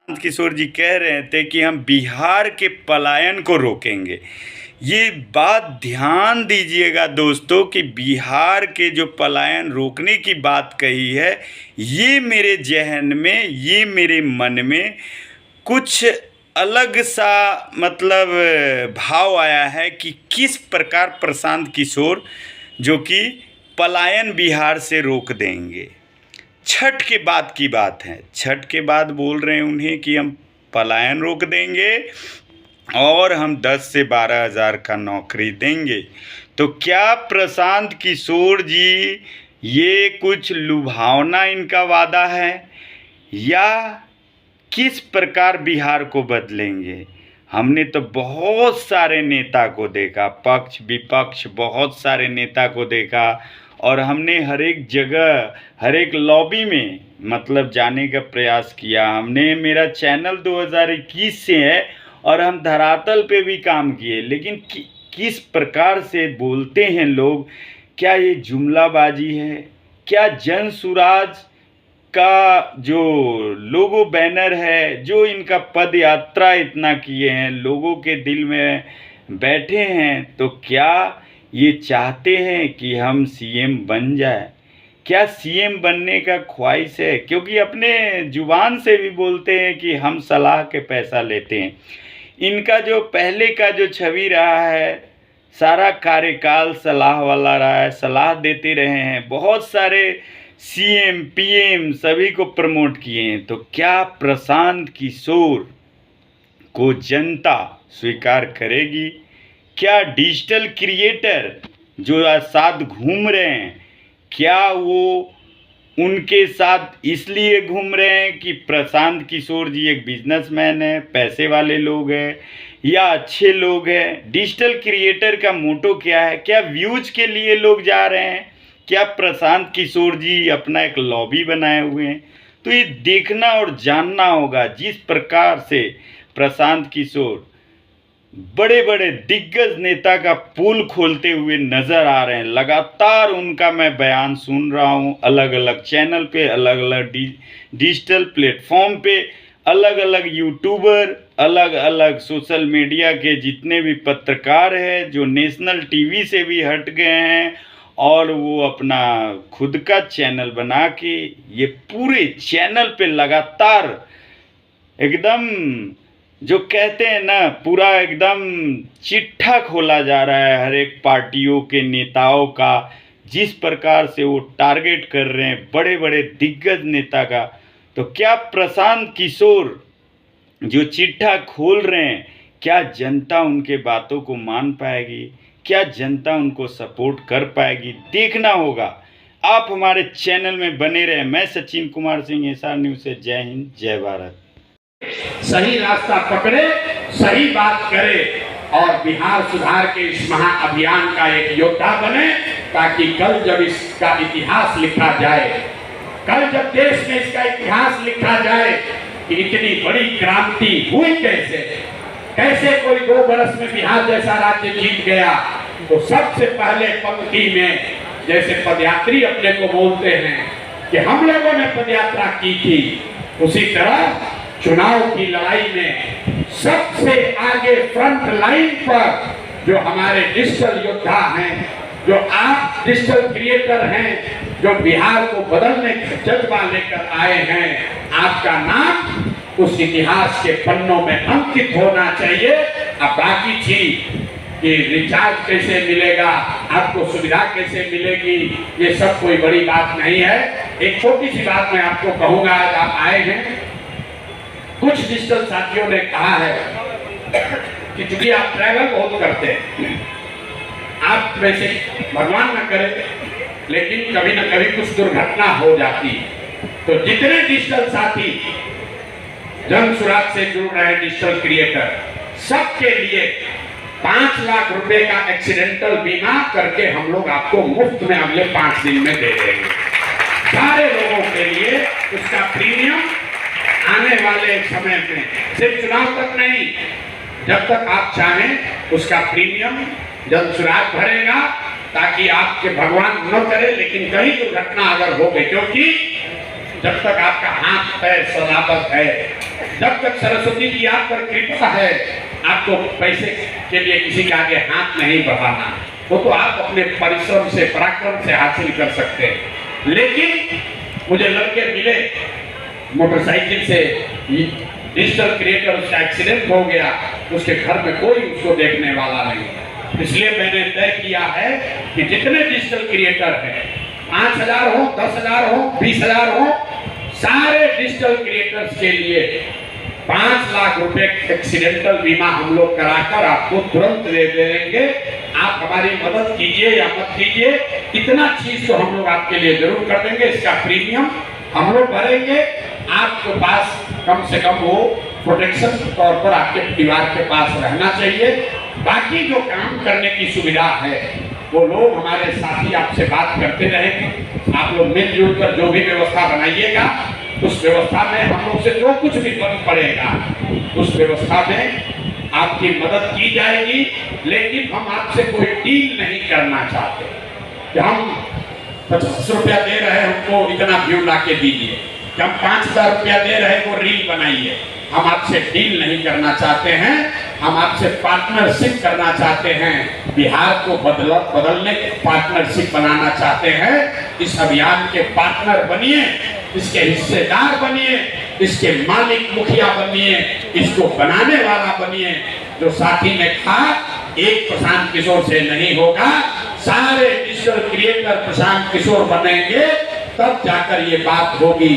किशोर जी कह रहे थे कि हम बिहार के पलायन को रोकेंगे। ये बात ध्यान दीजिएगा दोस्तों कि बिहार के जो पलायन रोकने की बात कही है, ये मेरे ज़हन में, ये मेरे मन में कुछ अलग सा मतलब भाव आया है कि किस प्रकार प्रशांत किशोर जो कि पलायन बिहार से रोक देंगे। छठ के बाद की बात है, छठ के बाद बोल रहे हैं उन्हें कि हम पलायन रोक देंगे और हम 10 से 12 हज़ार का नौकरी देंगे। तो क्या प्रशांत किशोर जी ये कुछ लुभावना इनका वादा है या किस प्रकार बिहार को बदलेंगे? हमने तो बहुत सारे नेता को देखा, पक्ष विपक्ष बहुत सारे नेता को देखा और हमने हर एक जगह हर एक लॉबी में मतलब जाने का प्रयास किया। हमने मेरा चैनल 2021 से है और हम धरातल पे भी काम किए, लेकिन किस प्रकार से बोलते हैं लोग। क्या ये जुमलाबाजी है? क्या जन सुराज का जो लोगो बैनर है, जो इनका पद यात्रा इतना किए हैं, लोगों के दिल में बैठे हैं, तो क्या ये चाहते हैं कि हम सीएम बन जाए? क्या सीएम बनने का ख्वाहिश है? क्योंकि अपने जुबान से भी बोलते हैं कि हम सलाह के पैसा लेते हैं। इनका जो पहले का जो छवि रहा है, सारा कार्यकाल सलाह वाला रहा है, सलाह देते रहे हैं, बहुत सारे सीएम पीएम सभी को प्रमोट किए हैं। तो क्या प्रशांत किशोर को जनता स्वीकार करेगी? क्या डिजिटल क्रिएटर जो साथ घूम रहे हैं, क्या वो उनके साथ इसलिए घूम रहे हैं कि प्रशांत किशोर जी एक बिजनेसमैन है, पैसे वाले लोग हैं या अच्छे लोग हैं? डिजिटल क्रिएटर का मोटो क्या है? क्या व्यूज के लिए लोग जा रहे हैं? क्या प्रशांत किशोर जी अपना एक लॉबी बनाए हुए हैं? तो ये देखना और जानना होगा। जिस प्रकार से प्रशांत किशोर बड़े बड़े दिग्गज नेता का पोल खोलते हुए नज़र आ रहे हैं, लगातार उनका मैं बयान सुन रहा हूं, अलग अलग चैनल पे, अलग अलग डिजिटल प्लेटफॉर्म पे, अलग अलग यूट्यूबर, अलग अलग सोशल मीडिया के जितने भी पत्रकार हैं जो नेशनल टीवी से भी हट गए हैं और वो अपना खुद का चैनल बना के ये पूरे चैनल पे लगातार एकदम जो कहते हैं ना, पूरा एकदम चिट्ठा खोला जा रहा है हर एक पार्टियों के नेताओं का। जिस प्रकार से वो टारगेट कर रहे हैं बड़े बड़े दिग्गज नेता का, तो क्या प्रशांत किशोर जो चिट्ठा खोल रहे हैं, क्या जनता उनके बातों को मान पाएगी? क्या जनता उनको सपोर्ट कर पाएगी? देखना होगा। आप हमारे चैनल में बने रहे। मैं सचिन कुमार सिंह, एसआर न्यूज़ से। जय हिंद, जय भारत। सही रास्ता पकड़े, सही बात करे और बिहार सुधार के इस महाअभियान का एक योद्धा बने, ताकि कल जब इसका इतिहास लिखा जाए, कल जब देश में इसका इतिहास लिखा जाए कि इतनी बड़ी क्रांति हुई कैसे कोई 2 बरस में बिहार जैसा राज्य जीत गया, तो सबसे पहले पंक्ति में जैसे पदयात्री अपने को बोलते हैं कि हम लोगों ने पदयात्रा की थी, उसी तरह चुनाव की लड़ाई में सबसे आगे फ्रंट लाइन पर जो हमारे डिजिटल योद्धा हैं, जो आप डिजिटल क्रिएटर हैं, जो बिहार को बदलने का जज्बा लेकर आए हैं, आपका नाम उस इतिहास के पन्नों में अंकित होना चाहिए। अब बाकी चीज कि रिचार्ज कैसे मिलेगा, आपको सुविधा कैसे मिलेगी, ये सब कोई बड़ी बात नहीं है। एक छोटी सी बात मैं आपको कहूंगा, आज आप आए हैं, कुछ डिजिटल साथियों ने कहा है कि चूंकि आप ट्रैवल बहुत करते हैं, आप वैसे भगवान न करे लेकिन कभी न कभी कुछ दुर्घटना हो जाती है, तो जितने डिजिटल साथी जन सुराग से जुड़ रहे हैं, डिजिटल क्रिएटर, सबके लिए 5 लाख रुपए का एक्सीडेंटल बीमा करके हम लोग आपको मुफ्त में अगले 5 दिन में दे देंगे। सारे लोगों के लिए उसका प्रीमियम आने वाले समय में, सिर्फ चुनाव तक नहीं, जब तक आप चाहें उसका प्रीमियम जन सुराग भरेगा, ताकि आपके भगवान न करे लेकिन कहीं दुर्घटना अगर हो गई, क्योंकि जब तक आपका हाथ पैर सलामत है, जब तक सरस्वती की आप पर कृपा है, आपको पैसे के लिए किसी के आगे हाथ नहीं बढ़ाना, वो तो आप अपने परिश्रम से, पराक्रम से हासिल कर सकते हैं। लेकिन मुझे लड़के मिले मोटरसाइकिल से, डिजिटल क्रिएटर, उसका एक्सीडेंट हो गया, उसके घर में कोई उसको देखने वाला नहीं। इसलिए मैंने तय किया है कि जितने डिजिटल क्रिएटर हैं, 5,000 हो, 10,000 हो, 20,000 हो, सारे डिजिटल क्रिएटर्स के लिए 5 लाख रुपए एक्सीडेंटल बीमा हम लोग कराकर आपको तुरंत दे देंगे। आप हमारी मदद कीजिए या मत कीजिए, इतना चीज तो हम लोग आपके लिए जरूर कर देंगे। इसका प्रीमियम हम लोग भरेंगे। आपके पास कम से कम वो प्रोटेक्शन के तौर पर आपके परिवार के पास रहना चाहिए। बाकी जो काम करने की सुविधा है वो लोग हमारे साथी आपसे बात करते रहेंगे। आप लोग मिलजुल कर जो भी व्यवस्था बनाइएगा, उस व्यवस्था में हम लोग से जो कुछ भी बन पड़ेगा, उस व्यवस्था में आपकी मदद की जाएगी। लेकिन हम आपसे कोई डील नहीं करना चाहते कि हम 50 रुपया दे रहे हैं, हमको इतना व्यू ला के दीजिए, कि हम 5,000 रुपया दे रहे हैं, वो रील बनाइए। हम आपसे डील नहीं करना चाहते हैं, हम आपसे पार्टनरशिप करना चाहते हैं। बिहार को बदलने की पार्टनरशिप बनाना चाहते हैं। इस अभियान के पार्टनर बनिए, इसके हिस्सेदार बनिए, इसके मालिक मुखिया बनिए, इसको बनाने वाला बनिए। जो साथी ने कहा एक प्रशांत किशोर से नहीं होगा, सारे डिजिटल क्रिएटर प्रशांत किशोर बनेंगे, तब जाकर ये बात होगी।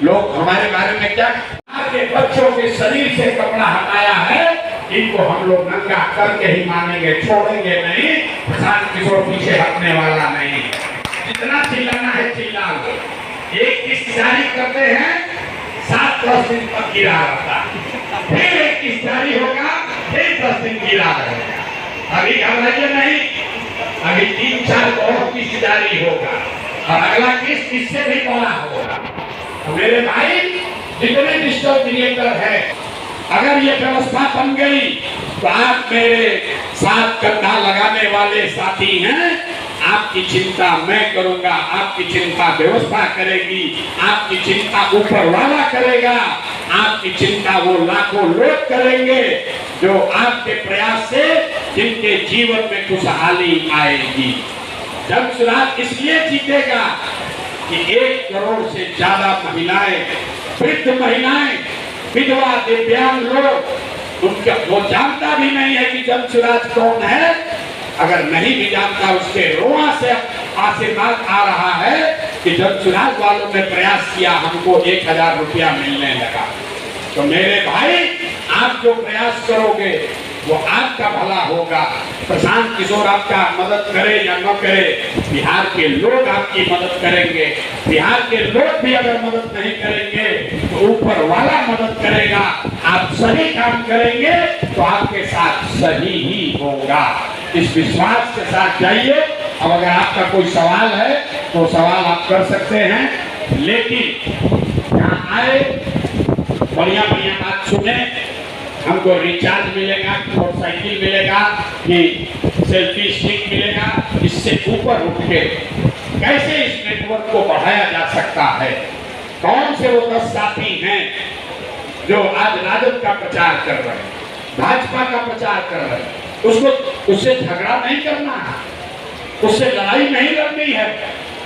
लोग हमारे बारे में क्या, आपके बच्चों के शरीर से कपड़ा हटाया है, इनको हम लोग नंगा करके ही मानेंगे, छोड़ेंगे नहीं। प्रशांत किशोर पीछे हटने वाला नहीं। जितना चिल्लाना है चिल्ला लो। एक किस्त जारी करते हैं, 7-10 दिन तक गिरा रहता है, फिर एक किस्त जारी होगा, फिर 10 दिन गिरा रहेगा। अभी घबराइए नहीं, अभी 3-4 और किस्त जारी होगा और अगला किस्त इससे भी बड़ा होगा। तो मेरे भाई, जितने डिजिटल क्रिएटर है, अगर ये व्यवस्था बन गई तो आप मेरे साथ कंधा लगाने वाले साथी हैं। आपकी चिंता मैं करूंगा, आपकी चिंता व्यवस्था करेगी, आपकी चिंता ऊपर वाला करेगा, आपकी चिंता वो लाखों लोग करेंगे जो आपके प्रयास से जिनके जीवन में खुशहाली आएगी। जनसुराज इसलिए जीतेगा कि 1 करोड़ से ज्यादा महिलाएं, वृद्ध महिलाएं, विधवा, दिव्यांग लोग, उनका वो जानता भी नहीं है कि जनसुराज कौन है। अगर नहीं भी जानता, उसके रोआ से आशीर्वाद आ रहा है कि जनसुराज वालों ने प्रयास किया, हमको 1,000 रुपया मिलने लगा। तो मेरे भाई, आप जो प्रयास करोगे वो आपका भला होगा। प्रशांत किशोर आपका मदद करे या न करे, बिहार के लोग आपकी मदद करेंगे। बिहार के लोग भी अगर मदद नहीं करेंगे तो ऊपर वाला मदद करेगा। आप सही काम करेंगे तो आपके साथ सही ही होगा। इस विश्वास के साथ जाइए। अब अगर आपका कोई सवाल है तो सवाल आप कर सकते हैं, लेकिन यहाँ आए, बढ़िया बढ़िया बात सुने। हमको रिचार्ज मिलेगा, मोटरसाइकिल मिलेगा, कि सेल्फी स्टिक मिलेगा। इससे ऊपर उठ के कैसे इस नेटवर्क को बढ़ाया जा सकता है? कौन से वो 10 साथी हैं जो आज राजद का प्रचार कर रहे हैं, भाजपा का प्रचार कर रहे हैं? उससे झगड़ा नहीं करना है, उससे लड़ाई नहीं लड़नी है,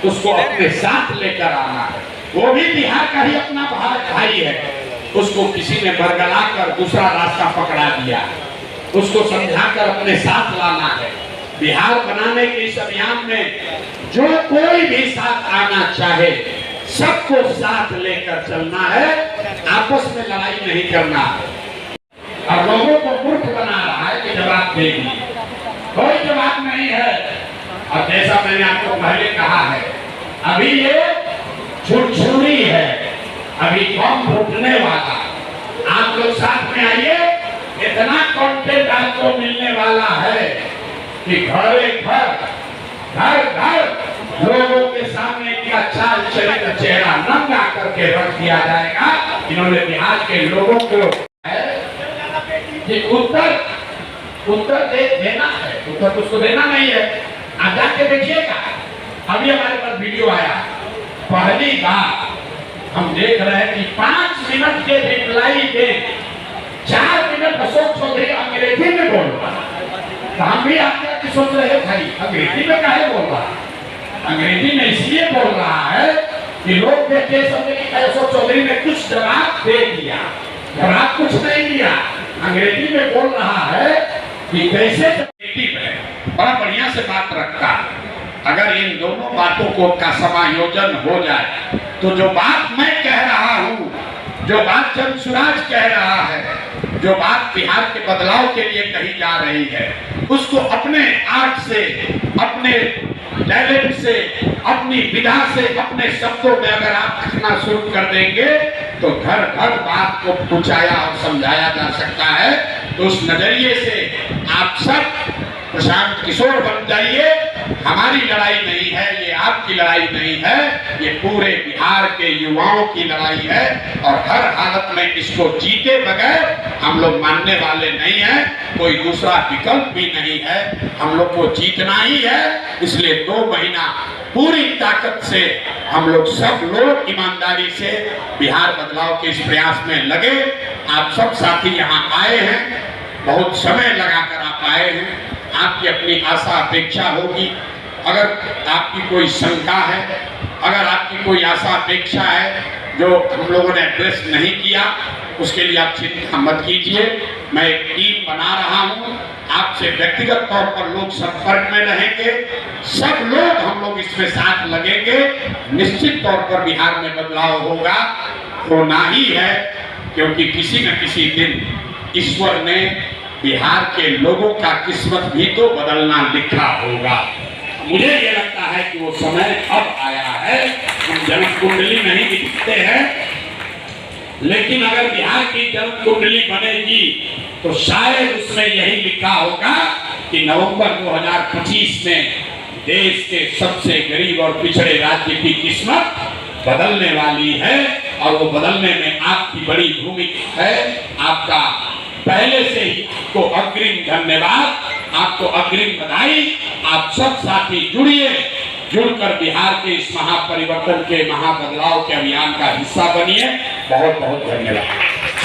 उसको अपने साथ लेकर आना है। वो भी बिहार का ही अपना भाई है। उसको किसी ने बरगला कर दूसरा रास्ता पकड़ा दिया, उसको समझाकर अपने साथ लाना है। बिहार बनाने के इस अभियान में जो कोई भी साथ आना चाहे, सबको साथ लेकर चलना है। आपस में लड़ाई नहीं करना है। और लोगों को मूर्ख बना रहा है कि जवाब देगी, कोई जवाब नहीं है। और जैसा मैंने आपको पहले कहा है, अभी ये छुड़छुड़ी है, अभी कम फूटने वाला। आप लोग साथ में आइए, इतना कंटेंट आपको मिलने वाला है कि घरे घर, घर घर लोगों के सामने इनका चाल चरित्र चेहरा नंगा करके रख दिया जाएगा। इन्होंने बिहार के लोगों को कि उत्तर देना है, उत्तर उसको देना नहीं है। आप जाके देखिएगा, अभी हमारे पास वीडियो आया, पहली बार हम देख रहे हैं कि 5 मिनट के रिप्लाई दें, 4 मिनट अशोक चौधरी अंग्रेजी में बोल रहा है। तो हम भी आपके सोच रहे हैं भाई अंग्रेजी में काहे बोल रहा है? अंग्रेजी में इसलिए बोल रहा है कि लोग देखे समझे कि अशोक चौधरी ने कुछ जवाब दे दिया, जवाब कुछ नहीं दिया। अंग्रेजी में बोल रहा है कि कैसे बड़ा बढ़िया से बात रखता है। अगर इन दोनों बातों का समायोजन हो जाए तो जो बात मैं कह रहा हूँ, जो बात चंद्रसुराज कह रहा है, जो बात बिहार के बदलाव के लिए कही जा रही है, उसको अपने आर्ट से, अपने टैलेंट से, अपनी विधा से, अपने शब्दों में अगर आप लिखना शुरू कर देंगे तो घर घर बात को पहुंचाया और समझाया जा सकता है। तो उस नजरिए से आप सब प्रशांत किशोर बन जाइए। हमारी लड़ाई नहीं है ये, आपकी लड़ाई नहीं है ये, पूरे बिहार के युवाओं की लड़ाई है और हर हालत में इसको जीते बगैर हम लोग मानने वाले नहीं हैं। कोई दूसरा विकल्प भी नहीं है, हम लोग को जीतना ही है। इसलिए 2 महीना पूरी ताकत से हम लोग सब लोग ईमानदारी से बिहार बदलाव के इस प्रयास में लगे। आप सब साथी यहाँ आए हैं, बहुत समय लगाकर आप आए हैं। आपकी अपनी आशा अपेक्षा होगी। अगर आपकी कोई शंका है, अगर आपकी कोई आशा अपेक्षा है जो हम लोगों ने एड्रेस नहीं किया, उसके लिए आप चिंता मत कीजिए। मैं एक टीम बना रहा हूँ, आपसे व्यक्तिगत तौर पर लोग संपर्क में रहेंगे, सब लोग हम लोग इसमें साथ लगेंगे। निश्चित तौर पर बिहार में बदलाव होगा, होना ही है, क्योंकि किसी न किसी दिन ईश्वर ने बिहार के लोगों का किस्मत भी तो बदलना लिखा होगा। मुझे ये लगता है कि वो समय अब आया है। हम जन्म कुंडली नहीं लिखते हैं, लेकिन अगर बिहार की जन्म कुंडली बनेगी तो शायद उसमें यही लिखा होगा कि नवंबर 2025 में देश के सबसे गरीब और पिछड़े राज्य की किस्मत बदलने वाली है। और वो बदलने में आपकी बड़ी भूमिका है। आपका पहले से ही आपको अग्रिम धन्यवाद, आपको अग्रिम बधाई। आप सब साथी जुड़िए, जुड़कर बिहार के इस महापरिवर्तन के, महाबदलाव के अभियान का हिस्सा बनिए। बहुत बहुत धन्यवाद।